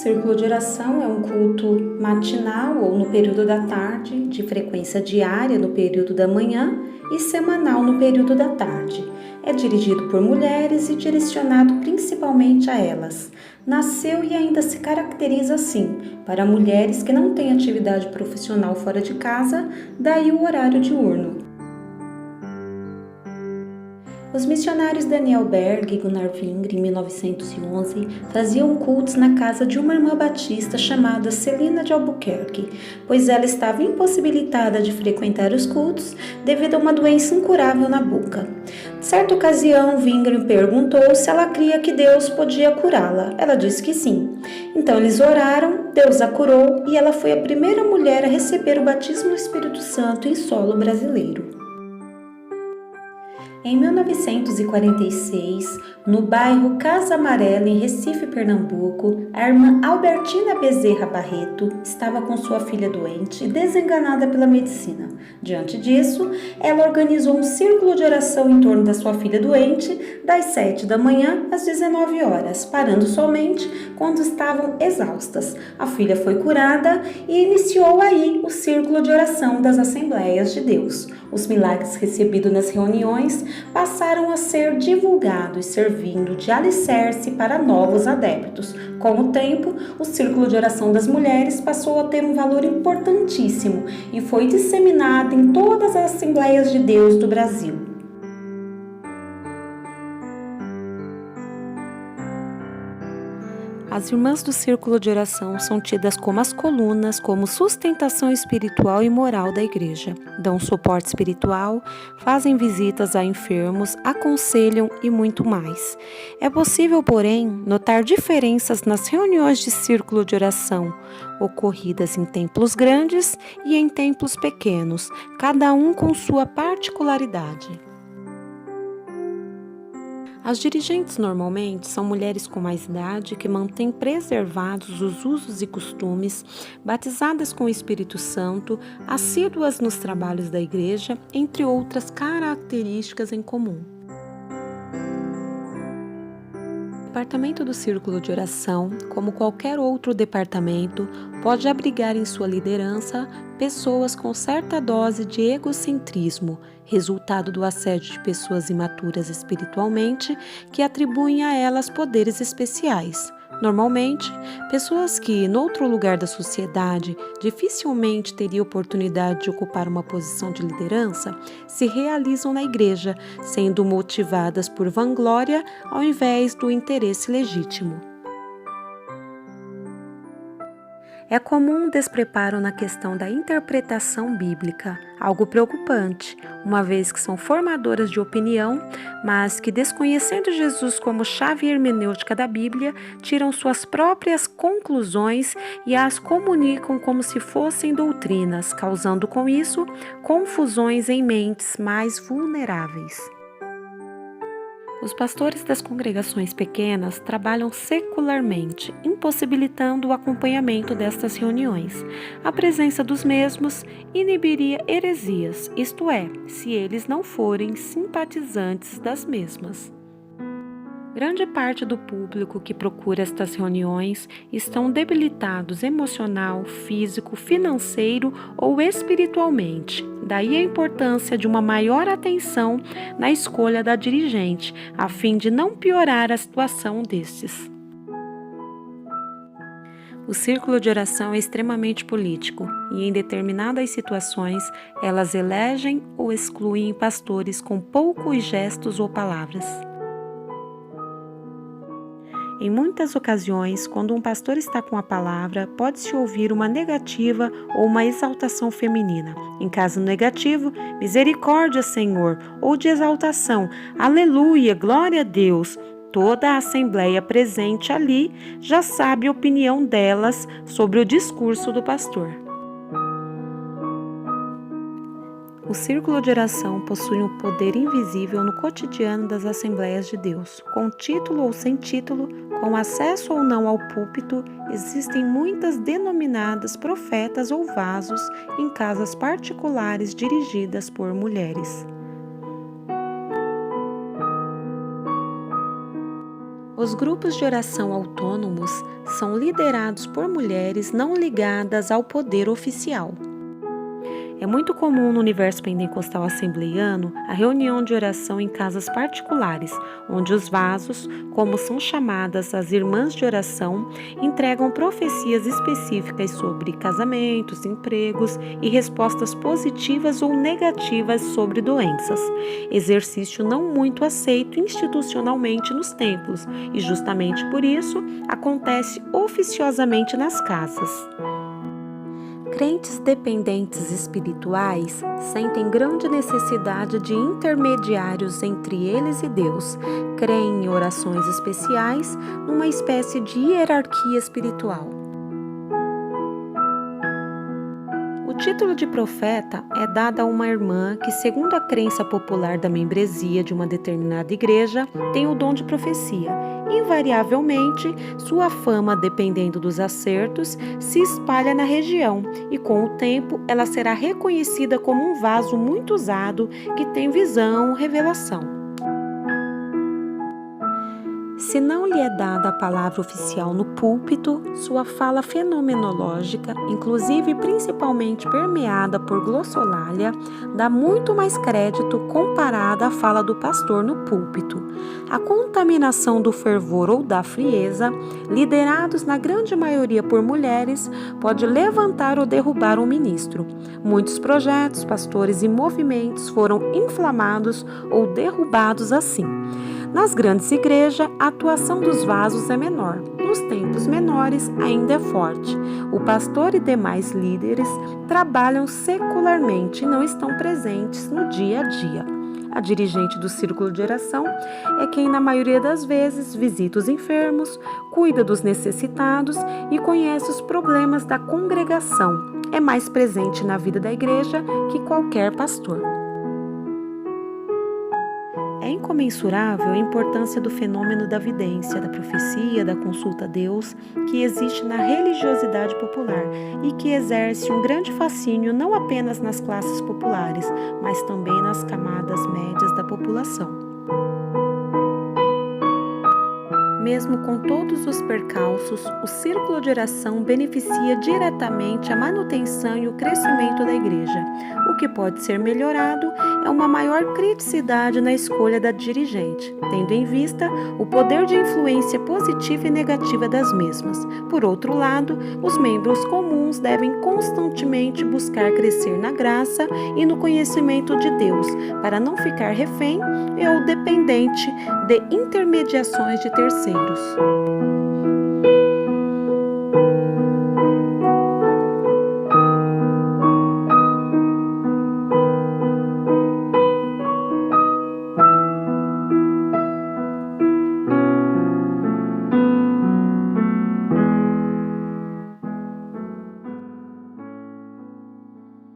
círculo de oração é um culto matinal ou no período da tarde, de frequência diária no período da manhã e semanal no período da tarde. É dirigido por mulheres e direcionado principalmente a elas. Nasceu e ainda se caracteriza assim, para mulheres que não têm atividade profissional fora de casa, daí o horário diurno. Os missionários Daniel Berg e Gunnar Wingre, em 1911, faziam cultos na casa de uma irmã batista chamada Celina de Albuquerque, pois ela estava impossibilitada de frequentar os cultos devido a uma doença incurável na boca. Certa ocasião, Wingre perguntou se ela cria que Deus podia curá-la. Ela disse que sim. Então eles oraram, Deus a curou e ela foi a primeira mulher a receber o batismo do Espírito Santo em solo brasileiro. Em 1946, no bairro Casa Amarela, em Recife, Pernambuco, a irmã Albertina Bezerra Barreto estava com sua filha doente e desenganada pela medicina. Diante disso, ela organizou um círculo de oração em torno da sua filha doente, das 7 da manhã às 19 horas, parando somente quando estavam exaustas. A filha foi curada e iniciou aí o círculo de oração das Assembleias de Deus. Os milagres recebidos nas reuniões passaram a ser divulgados, servindo de alicerce para novos adeptos. Com o tempo, o círculo de oração das mulheres passou a ter um valor importantíssimo e foi disseminado em todas as Assembleias de Deus do Brasil. As irmãs do círculo de oração são tidas como as colunas, como sustentação espiritual e moral da igreja. Dão suporte espiritual, fazem visitas a enfermos, aconselham e muito mais. É possível, porém, notar diferenças nas reuniões de círculo de oração, ocorridas em templos grandes e em templos pequenos, cada um com sua particularidade. As dirigentes normalmente são mulheres com mais idade que mantêm preservados os usos e costumes, batizadas com o Espírito Santo, assíduas nos trabalhos da igreja, entre outras características em comum. O departamento do Círculo de Oração, como qualquer outro departamento, pode abrigar em sua liderança pessoas com certa dose de egocentrismo, resultado do assédio de pessoas imaturas espiritualmente que atribuem a elas poderes especiais. Normalmente, pessoas que, em outro lugar da sociedade, dificilmente teriam oportunidade de ocupar uma posição de liderança, se realizam na igreja, sendo motivadas por vanglória ao invés do interesse legítimo. É comum um despreparo na questão da interpretação bíblica, algo preocupante, uma vez que são formadoras de opinião, mas que, desconhecendo Jesus como chave hermenêutica da Bíblia, tiram suas próprias conclusões e as comunicam como se fossem doutrinas, causando com isso confusões em mentes mais vulneráveis. Os pastores das congregações pequenas trabalham secularmente, impossibilitando o acompanhamento destas reuniões. A presença dos mesmos inibiria heresias, isto é, se eles não forem simpatizantes das mesmas. Grande parte do público que procura estas reuniões estão debilitados emocional, físico, financeiro ou espiritualmente. Daí a importância de uma maior atenção na escolha da dirigente, a fim de não piorar a situação destes. O círculo de oração é extremamente político e, em determinadas situações, elas elegem ou excluem pastores com poucos gestos ou palavras. Em muitas ocasiões, quando um pastor está com a palavra, pode-se ouvir uma negativa ou uma exaltação feminina. Em caso negativo, misericórdia, Senhor, ou de exaltação, aleluia, glória a Deus. Toda a assembleia presente ali já sabe a opinião delas sobre o discurso do pastor. O círculo de oração possui um poder invisível no cotidiano das Assembleias de Deus. Com título ou sem título, com acesso ou não ao púlpito, existem muitas denominadas profetas ou vasos em casas particulares dirigidas por mulheres. Os grupos de oração autônomos são liderados por mulheres não ligadas ao poder oficial. É muito comum no universo pentecostal assembleiano a reunião de oração em casas particulares, onde os vasos, como são chamadas as irmãs de oração, entregam profecias específicas sobre casamentos, empregos e respostas positivas ou negativas sobre doenças. Exercício não muito aceito institucionalmente nos templos e justamente por isso acontece oficiosamente nas casas. Crentes dependentes espirituais sentem grande necessidade de intermediários entre eles e Deus, creem em orações especiais, numa espécie de hierarquia espiritual. O título de profeta é dado a uma irmã que, segundo a crença popular da membresia de uma determinada igreja, tem o dom de profecia. Invariavelmente, sua fama, dependendo dos acertos, se espalha na região e, com o tempo, ela será reconhecida como um vaso muito usado que tem visão, revelação. Se não lhe é dada a palavra oficial no púlpito, sua fala fenomenológica, inclusive e principalmente permeada por glossolalia, dá muito mais crédito comparada à fala do pastor no púlpito. A contaminação do fervor ou da frieza, liderados na grande maioria por mulheres, pode levantar ou derrubar um ministro. Muitos projetos, pastores e movimentos foram inflamados ou derrubados assim. Nas grandes igrejas, a atuação dos vasos é menor. Nos templos menores, ainda é forte. O pastor e demais líderes trabalham secularmente e não estão presentes no dia a dia. A dirigente do círculo de oração é quem, na maioria das vezes, visita os enfermos, cuida dos necessitados e conhece os problemas da congregação. É mais presente na vida da igreja que qualquer pastor. É incomensurável a importância do fenômeno da vidência, da profecia, da consulta a Deus, que existe na religiosidade popular e que exerce um grande fascínio não apenas nas classes populares, mas também nas camadas médias da população. Mesmo com todos os percalços, o círculo de oração beneficia diretamente a manutenção e o crescimento da igreja. O que pode ser melhorado é uma maior criticidade na escolha da dirigente, tendo em vista o poder de influência positiva e negativa das mesmas. Por outro lado, os membros comuns devem constantemente buscar crescer na graça e no conhecimento de Deus, para não ficar refém ou dependente de intermediações de terceiros.